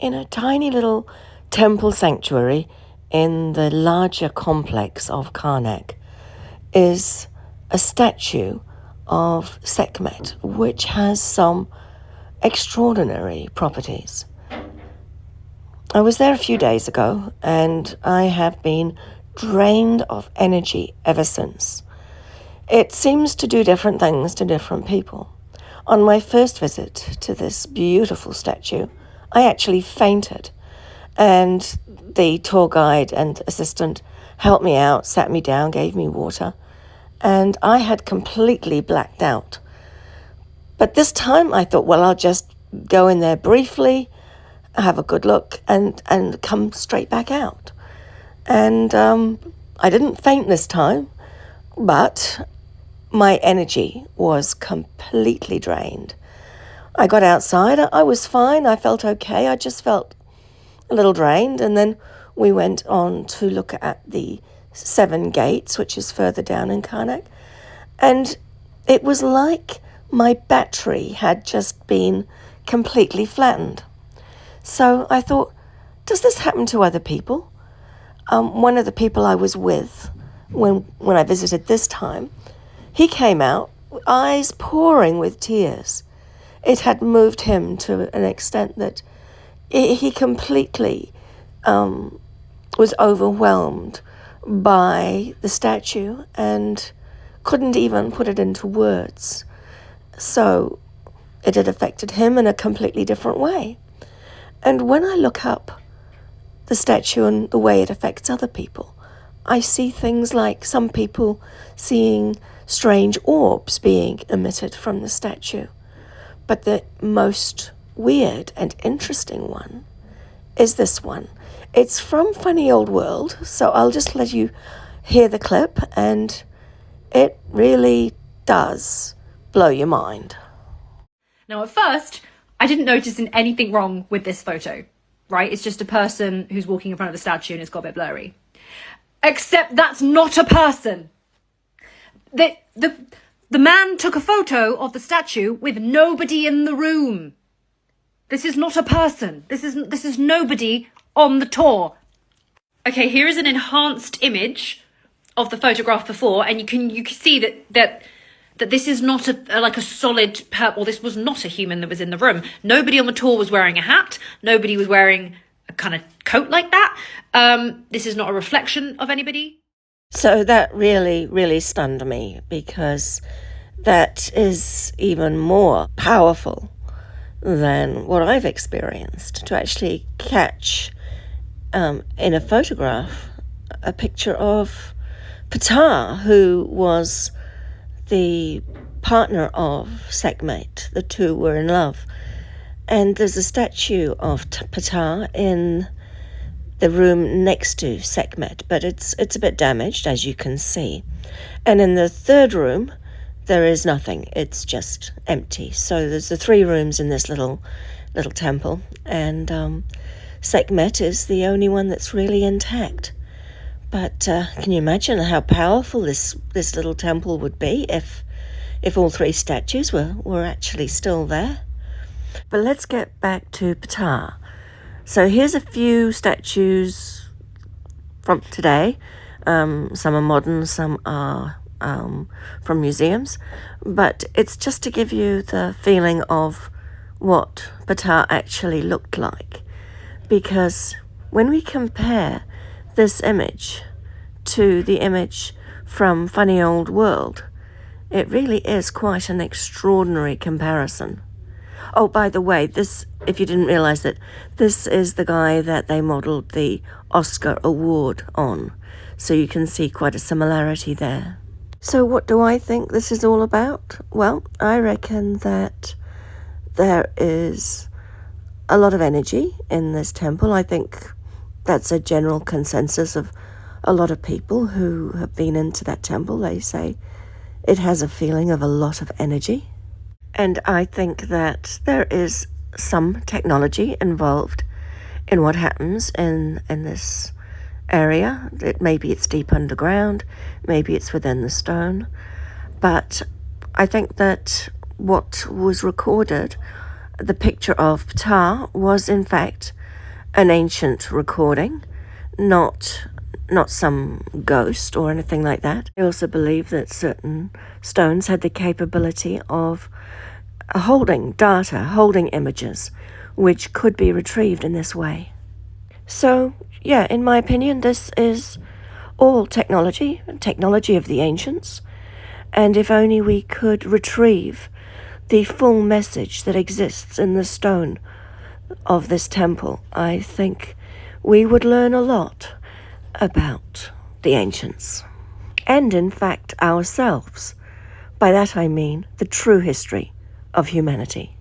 In a tiny little temple sanctuary in the larger complex of Karnak is a statue of Sekhmet, which has some extraordinary properties. I was there a few days ago, and I have been drained of energy ever since. It seems to do different things to different people. On my first visit to this beautiful statue, I actually fainted, and the tour guide and assistant helped me out, sat me down, gave me water, and I had completely blacked out. But this time I thought, well, I'll just go in there briefly, have a good look, and come straight back out. And I didn't faint this time, but my energy was completely drained. I got outside, I was fine, I felt okay, I just felt a little drained, and then we went on to look at the 7 gates, which is further down in Karnak, and it was like my battery had just been completely flattened. So I thought, does this happen to other people? One of the people I was with when I visited this time, he came out, eyes pouring with tears. It had moved him to an extent that he completely was overwhelmed by the statue and couldn't even put it into words. So it had affected him in a completely different way. And when I look up the statue and the way it affects other people, I see things like some people seeing strange orbs being emitted from the statue. But the most weird and interesting one is this one. It's from Funny Old World, so I'll just let you hear the clip, and it really does blow your mind. Now, at first, I didn't notice anything wrong with this photo, right? It's just a person who's walking in front of the statue and it's got a bit blurry. Except that's not a person. The man took a photo of the statue with nobody in the room. This is not a person. This is nobody on the tour. Okay, here is an enhanced image of the photograph before, and you can see that this is not a solid or this was not a human that was in the room. Nobody on the tour was wearing a hat. Nobody was wearing a kind of coat like that. This is not a reflection of anybody. So that really, really stunned me, because that is even more powerful than what I've experienced, to actually catch in a photograph a picture of Ptah, who was the partner of Sekhmet. The two were in love. And there's a statue of Ptah in the room next to Sekhmet, but it's a bit damaged, as you can see. And in the third room, there is nothing. It's just empty. So there's the 3 rooms in this little temple, and Sekhmet is the only one that's really intact. But can you imagine how powerful this little temple would be if all 3 statues were actually still there? But let's get back to Ptah. So here's a few statues from today. Some are modern, some are from museums. But it's just to give you the feeling of what Ptah actually looked like. Because when we compare this image to the image from Funny Old World, it really is quite an extraordinary comparison. Oh, by the way, this, if you didn't realize it, this is the guy that they modeled the Oscar award on. So you can see quite a similarity there. So what do I think this is all about? Well, I reckon that there is a lot of energy in this temple. I think that's a general consensus of a lot of people who have been into that temple. They say it has a feeling of a lot of energy. And I think that there is some technology involved in what happens in this area. Maybe it's deep underground, maybe it's within the stone. But I think that what was recorded, the picture of Ptah, was in fact an ancient recording, not some ghost or anything like that. I also believe that certain stones had the capability of holding data, holding images, which could be retrieved in this way. So, yeah, in my opinion, this is all technology of the ancients, and if only we could retrieve the full message that exists in the stone of this temple, I think we would learn a lot about the ancients, and in fact ourselves. By that I mean the true history of humanity.